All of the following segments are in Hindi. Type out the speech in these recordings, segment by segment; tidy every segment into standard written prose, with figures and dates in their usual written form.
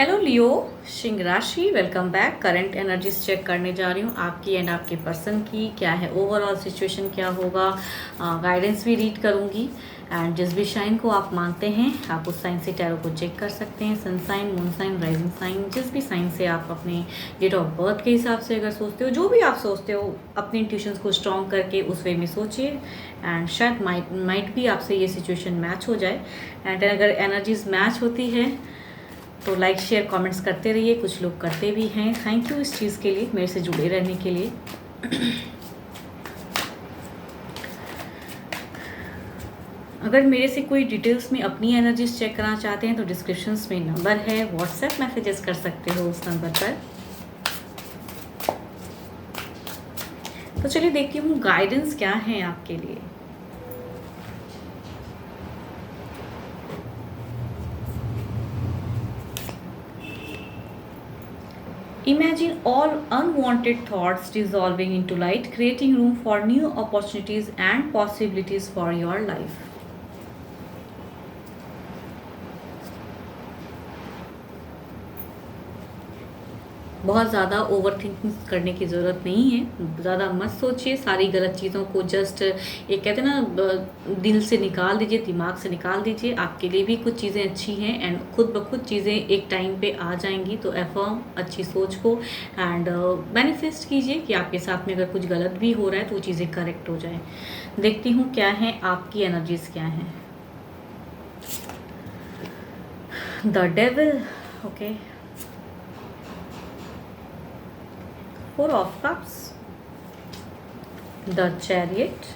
हेलो लियो, सिंह राशि, welcome back. Current energies check करने जा रही हूँ आपकी एंड आपके पर्सन की। क्या है ओवरऑल सिचुएशन, क्या होगा। गाइडेंस भी रीड करूँगी एंड जिस भी साइन को आप मानते हैं आप उस साइन से टैरो को चेक कर सकते हैं। Sun sign, moon sign, rising sign, जिस भी साइन से आप अपने डेट ऑफ बर्थ के हिसाब से अगर सोचते हो, जो भी आप सोचते हो अपने इंट्यूशंस को स्ट्रॉन्ग करके उस वे में सोचिए एंड शायद माइट भी आपसे ये सिचुएशन मैच हो जाए। एंड अगर एनर्जीज मैच होती है तो लाइक शेयर कमेंट्स करते रहिए, कुछ लोग करते भी हैं। थैंक यू इस चीज़ के लिए, मेरे से जुड़े रहने के लिए। अगर मेरे से कोई डिटेल्स में अपनी एनर्जीज चेक करना चाहते हैं तो डिस्क्रिप्शंस में नंबर है, व्हाट्सएप मैसेजेस कर सकते हो उस नंबर पर। तो चलिए देखती हूँ गाइडेंस क्या है आपके लिए। Imagine all unwanted thoughts dissolving into light, creating room for new opportunities and possibilities for your life. बहुत ज़्यादा ओवर थिंकिंग करने की ज़रूरत नहीं है, ज़्यादा मत सोचिए। सारी गलत चीज़ों को जस्ट एक कहते हैं ना, दिल से निकाल दीजिए, दिमाग से निकाल दीजिए। आपके लिए भी कुछ चीज़ें अच्छी हैं एंड खुद ब खुद चीज़ें एक टाइम पे आ जाएंगी। तो एफर्म अच्छी सोच को एंड मैनिफेस्ट कीजिए कि आपके साथ में अगर कुछ गलत भी हो रहा है तो वो चीज़ें करेक्ट हो जाए। देखती हूँ क्या है आपकी एनर्जीज क्या है। The devil, okay, Four of Cups, the Chariot,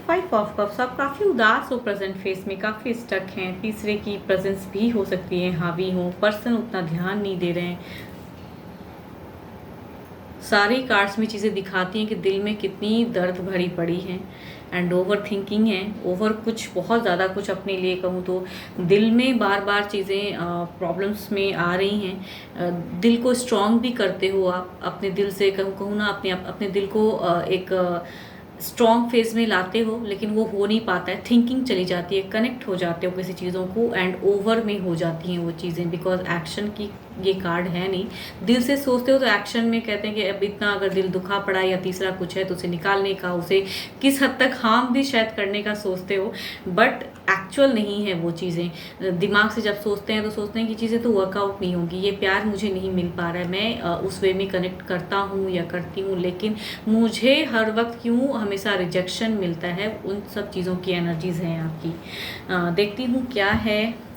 Five of Cups। आप काफ़ी उदास हो प्रेजेंट फेस में, काफ़ी स्टक हैं। तीसरे की प्रेजेंस भी हो सकती है, हावी हो। पर्सन उतना ध्यान नहीं दे रहे हैं। सारी कार्ड्स में चीज़ें दिखाती हैं कि दिल में कितनी दर्द भरी पड़ी है एंड ओवर थिंकिंग है। ओवर कुछ बहुत ज़्यादा कुछ अपने लिए कहूँ तो दिल में बार बार चीज़ें प्रॉब्लम्स में आ रही हैं। दिल को स्ट्रॉन्ग भी करते हो आप, अपने दिल से कहूँ ना, अपने दिल को एक स्ट्रॉन्ग फेज में लाते हो, लेकिन वो हो नहीं पाता है। थिंकिंग चली जाती है, कनेक्ट हो जाते हो किसी चीज़ों को एंड ओवर में हो जाती हैं वो चीज़ें, बिकॉज एक्शन की ये कार्ड है नहीं। दिल से सोचते हो तो एक्शन में कहते हैं कि अब इतना अगर दिल दुखा पड़ा है या तीसरा कुछ है तो उसे निकालने का, उसे किस हद तक हार्म भी शायद करने का सोचते हो, बट एक्चुअल नहीं है वो चीज़ें। दिमाग से जब सोचते हैं तो सोचते हैं कि चीज़ें तो वर्कआउट नहीं होंगी, ये प्यार मुझे नहीं मिल पा रहा है। मैं उस वे में कनेक्ट करता हूँ या करती हूँ, लेकिन मुझे हर वक्त क्यों हमेशा रिजेक्शन मिलता है। उन सब चीज़ों की एनर्जीज हैं आपकी। देखती हूँ क्या है।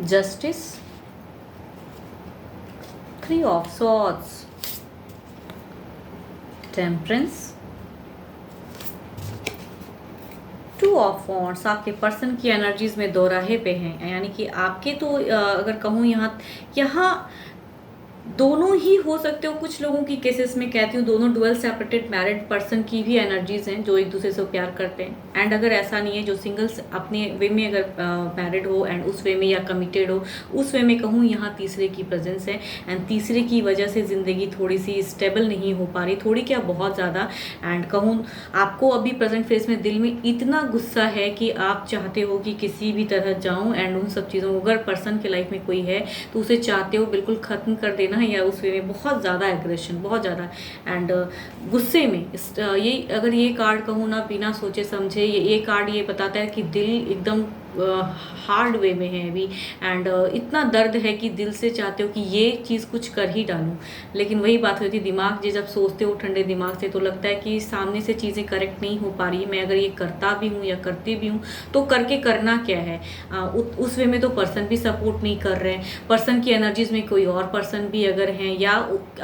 Justice, three of swords, temperance, two of wands. आपके पर्सन की एनर्जीज में दो राहे पे हैं, यानी कि आपके तो अगर कहूँ यहाँ दोनों ही हो सकते हो। कुछ लोगों की केसेस में कहती हूँ दोनों डुअल सेपरेटेड मैरिड पर्सन की भी एनर्जीज हैं जो एक दूसरे से प्यार करते हैं। एंड अगर ऐसा नहीं है, जो सिंगल्स अपने वे में अगर मैरिड हो एंड उस वे में या कमिटेड हो, उस वे में कहूँ यहाँ तीसरे की प्रेजेंस है एंड तीसरे की वजह से ज़िंदगी थोड़ी सी स्टेबल नहीं हो पा रही, थोड़ी क्या बहुत ज़्यादा। एंड कहूँ आपको अभी प्रेजेंट फेस में दिल में इतना गुस्सा है कि आप चाहते हो कि किसी भी तरह जाऊँ एंड उन सब चीज़ों को, अगर पर्सन के लाइफ में कोई है तो उसे चाहते हो बिल्कुल ख़त्म कर देना या उस वे में बहुत ज़्यादा एग्रेशन, बहुत ज़्यादा एंड गुस्से में। ये अगर ये कार्ड कहूँ ना, बिना सोचे समझे ये कार्ड ये बताता है कि दिल एकदम हार्ड वे में है अभी एंड इतना दर्द है कि दिल से चाहते हो कि ये चीज़ कुछ कर ही डालूं, लेकिन वही बात होती है दिमाग जे जब सोचते हो ठंडे दिमाग से तो लगता है कि सामने से चीज़ें करेक्ट नहीं हो पा रही है। मैं अगर ये करता भी हूँ या करती भी हूँ तो करके करना क्या है। उस वे में तो पर्सन भी सपोर्ट नहीं कर रहे हैं। पर्सन की एनर्जीज में कोई और पर्सन भी अगर हैं या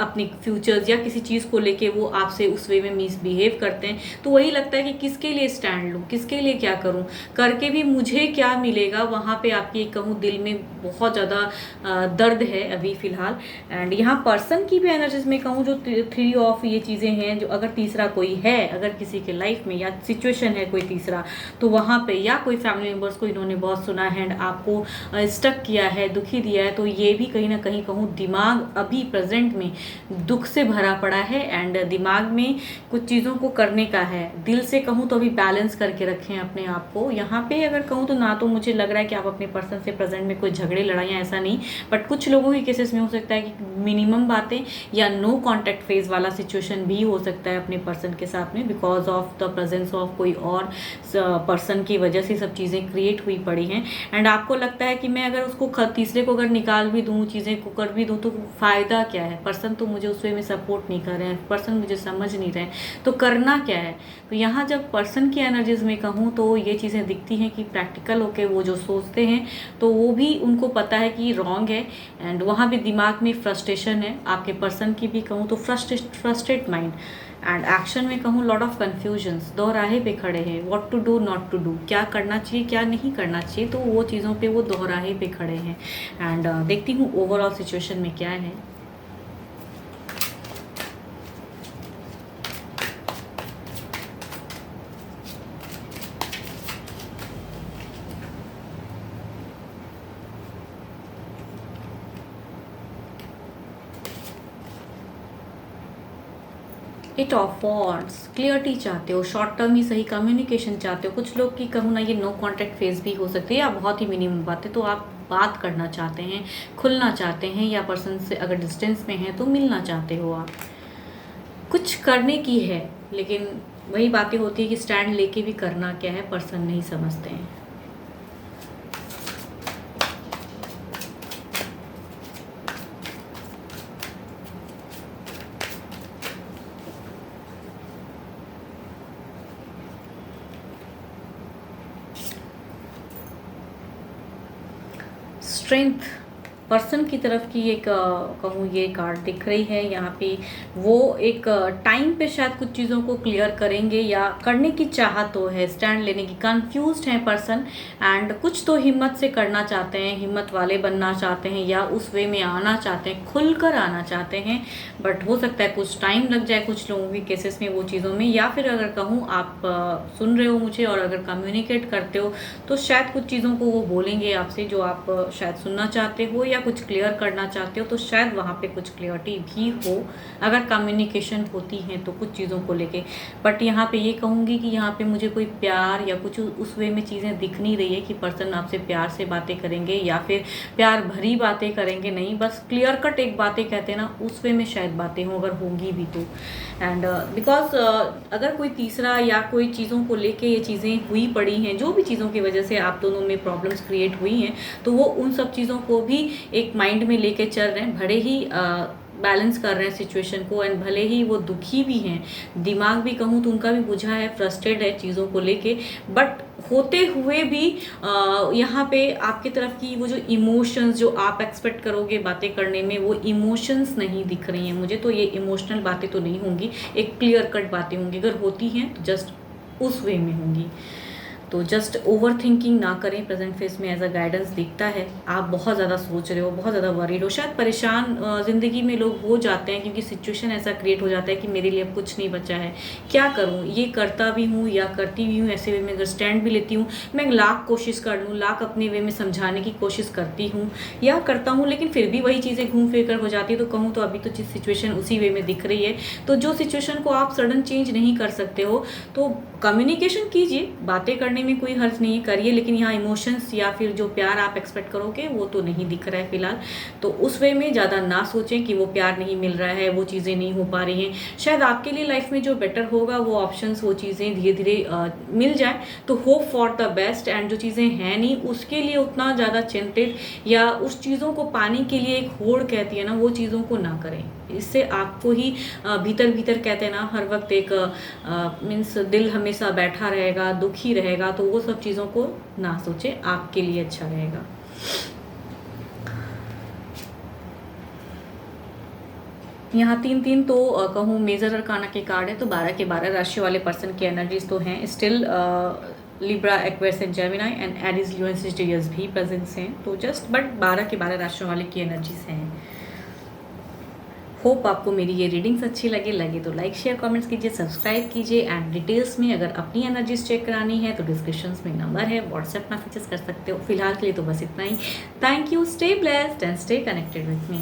अपनी फ्यूचर्स या किसी चीज़ को लेके वो आपसे उस वे में मिसबिहेव करते हैं, तो वही लगता है कि किसके लिए स्टैंड लूँ, किसके लिए क्या करूँ, करके भी मुझे क्या क्या मिलेगा, वहाँ पे आपकी कहूँ दिल में बहुत ज़्यादा दर्द है अभी फ़िलहाल। एंड यहाँ पर्सन की भी एनर्जीज में कहूँ जो 3 ऑफ ये चीज़ें हैं, जो अगर तीसरा कोई है, अगर किसी के लाइफ में या सिचुएशन है कोई तीसरा, तो वहाँ पे या कोई फैमिली मेम्बर्स को इन्होंने बहुत सुना है एंड आपको स्टक किया है, दुखी दिया है, तो ये भी कहीं ना कहीं कहूँ दिमाग अभी प्रेजेंट में दुख से भरा पड़ा है एंड दिमाग में कुछ चीज़ों को करने का है। दिल से कहूँ तो अभी बैलेंस करके रखें अपने आप को। यहाँ पे अगर कहूँ तो ना तो मुझे लग रहा है कि आप अपने पर्सन से प्रेजेंट में कोई झगड़े लड़ाइयाँ, ऐसा नहीं, बट कुछ लोगों के केसेस में हो सकता है कि मिनिमम बातें या नो कॉन्टैक्ट फेज वाला सिचुएशन भी हो सकता है अपने पर्सन के साथ में, because of the presence of कोई और पर्सन की वजह से सब चीज़ें क्रिएट हुई पड़ी हैं। एंड आपको लगता है कि मैं अगर उसको तीसरे को अगर निकाल भी दूँ, चीज़ें को कर भी दूँ, तो फ़ायदा क्या है, पर्सन तो मुझे उस वे में सपोर्ट नहीं कर रहे हैं, पर्सन मुझे समझ नहीं रहे हैं, तो करना क्या है। तो यहाँ जब पर्सन की एनर्जीज में कहूँ तो ये चीज़ें दिखती हैं कि प्रैक्टिकल होके वो जो सोचते हैं तो वो भी उनको पता है कि रॉन्ग है एंड वहाँ भी दिमाग में फ्रस्ट्रेशन है। आपके पर्सन की भी कहूँ तो फ्रस्ट्रेट माइंड एंड एक्शन में कहूँ लॉट ऑफ कन्फ्यूजन्स, दो राहे पे खड़े हैं, what to do not to do, क्या करना चाहिए क्या नहीं करना चाहिए, तो वो चीज़ों पे वो दो राहे पे खड़े हैं। एंड देखती हूँ ओवरऑल सिचुएशन में क्या है। इट ऑफ वॉन्ड्स, क्लियरिटी चाहते हो, शॉर्ट टर्म ही सही कम्युनिकेशन चाहते हो। कुछ लोग की कहूँ ना ये नो कॉन्टैक्ट फेज भी हो सकती है या बहुत ही मिनिमम बात है, तो आप बात करना चाहते हैं, खुलना चाहते हैं, या पर्सन से अगर डिस्टेंस में है तो मिलना चाहते हो आप, कुछ करने की है, लेकिन वही बातें होती है कि स्टैंड लेके भी करना क्या है पर्सन नहीं समझते हैं। स्ट्रेंथ पर्सन की तरफ की एक कहूँ ये कार्ड दिख रही है यहाँ पे। वो एक टाइम पे शायद कुछ चीज़ों को क्लियर करेंगे या करने की चाहत तो है, स्टैंड लेने की, कंफ्यूज्ड है पर्सन एंड कुछ तो हिम्मत से करना चाहते हैं, हिम्मत वाले बनना चाहते हैं या उस वे में आना चाहते हैं, खुलकर आना चाहते हैं, बट हो सकता है कुछ टाइम लग जाए कुछ लोगों के केसेस में वो चीज़ों में। या फिर अगर कहूँ आप सुन रहे हो मुझे और अगर कम्युनिकेट करते हो तो शायद कुछ चीज़ों को वो बोलेंगे आपसे जो आप शायद सुनना चाहते हो या कुछ क्लियर करना चाहते हो, तो शायद वहाँ पे कुछ क्लियरिटी भी हो अगर कम्युनिकेशन होती है तो कुछ चीज़ों को लेके। बट यहाँ पे ये कहूँगी कि यहाँ पे मुझे कोई प्यार या कुछ उस वे में चीज़ें दिख नहीं रही है कि पर्सन आपसे प्यार से बातें करेंगे या फिर प्यार भरी बातें करेंगे, नहीं, बस क्लियर कट एक बातें कहते हैं ना उस वे में शायद बातें हों अगर होंगी भी तो। एंड बिकॉज अगर कोई तीसरा या कोई चीज़ों को लेके ये चीज़ें हुई पड़ी हैं, जो भी चीज़ों की वजह से आप दोनों में प्रॉब्लम्स क्रिएट हुई हैं, तो वो उन सब चीज़ों को भी एक माइंड में लेके चल रहे हैं, भले ही बैलेंस कर रहे हैं सिचुएशन को एंड भले ही वो दुखी भी हैं, दिमाग भी कहूँ तो उनका भी बुझा है, फ्रस्ट्रेट है चीज़ों को लेके, बट होते हुए भी यहाँ पे आपकी तरफ की वो जो इमोशंस जो आप एक्सपेक्ट करोगे बातें करने में, वो इमोशंस नहीं दिख रही हैं मुझे। तो ये इमोशनल बातें तो नहीं होंगी, एक क्लियर कट बातें होंगी, अगर होती हैं तो जस्ट उस वे में होंगी। तो जस्ट ओवर थिंकिंग ना करें, प्रेजेंट फेस में एज अ गाइडेंस दिखता है। आप बहुत ज़्यादा सोच रहे हो, बहुत ज़्यादा वरीड हो, शायद परेशान ज़िंदगी में लोग हो जाते हैं क्योंकि सिचुएशन ऐसा क्रिएट हो जाता है कि मेरे लिए अब कुछ नहीं बचा है, क्या करूँ, ये करता भी हूँ या करती भी हूँ, ऐसे वे में अगर स्टैंड भी लेती हूँ, मैं लाख कोशिश कर लूँ, लाख अपने वे में समझाने की कोशिश करती हूँ या करता हूँ, लेकिन फिर भी वही चीज़ें घूम फिर कर हो जाती है। तो कहूँ तो अभी तो सिचुएशन उसी वे में दिख रही है, तो जो सिचुएशन को आप सडन चेंज नहीं कर सकते हो तो कम्युनिकेशन कीजिए, बातें करने में कोई हर्ज नहीं, करिए, लेकिन यहाँ इमोशंस या फिर जो प्यार आप एक्सपेक्ट करोगे वो तो नहीं दिख रहा है फिलहाल। तो उस वे में ज़्यादा ना सोचें कि वो प्यार नहीं मिल रहा है, वो चीज़ें नहीं हो पा रही हैं। शायद आपके लिए लाइफ में जो बेटर होगा वो ऑप्शंस, वो चीज़ें धीरे धीरे मिल जाए, तो hope for the best. And जो चीज़ें हैं नहीं उसके लिए उतना ज़्यादा चिंतित या उस चीज़ों को पाने के लिए एक होड़ कहती है ना, वो चीज़ों को ना करें। इससे आपको ही भीतर भीतर कहते हैं ना हर वक्त एक मीन्स दिल हमेशा बैठा रहेगा, दुखी रहेगा, तो वो सब चीज़ों को ना सोचे, आपके लिए अच्छा रहेगा। यहाँ 3-3 तो कहूँ मेजर अरकाना के कार्ड है, तो 12 के 12 राशि वाले पर्सन की एनर्जीज तो हैं still Libra, Aquarius and Gemini and Aries, Leo and Sagittarius भी प्रेजेंस हैं। तो जस्ट बट 12 के 12 राशियों वाले की एनर्जीज हैं। होप आपको मेरी ये रीडिंग्स अच्छी लगे तो लाइक शेयर कमेंट्स कीजिए, सब्सक्राइब कीजिए एंड डिटेल्स में अगर अपनी एनर्जीज चेक करानी है तो डिस्क्रिप्शन में नंबर है, व्हाट्सएप मैसेजेस कर सकते हो। फिलहाल के लिए तो बस इतना ही। Thank you, stay blessed and stay connected with me.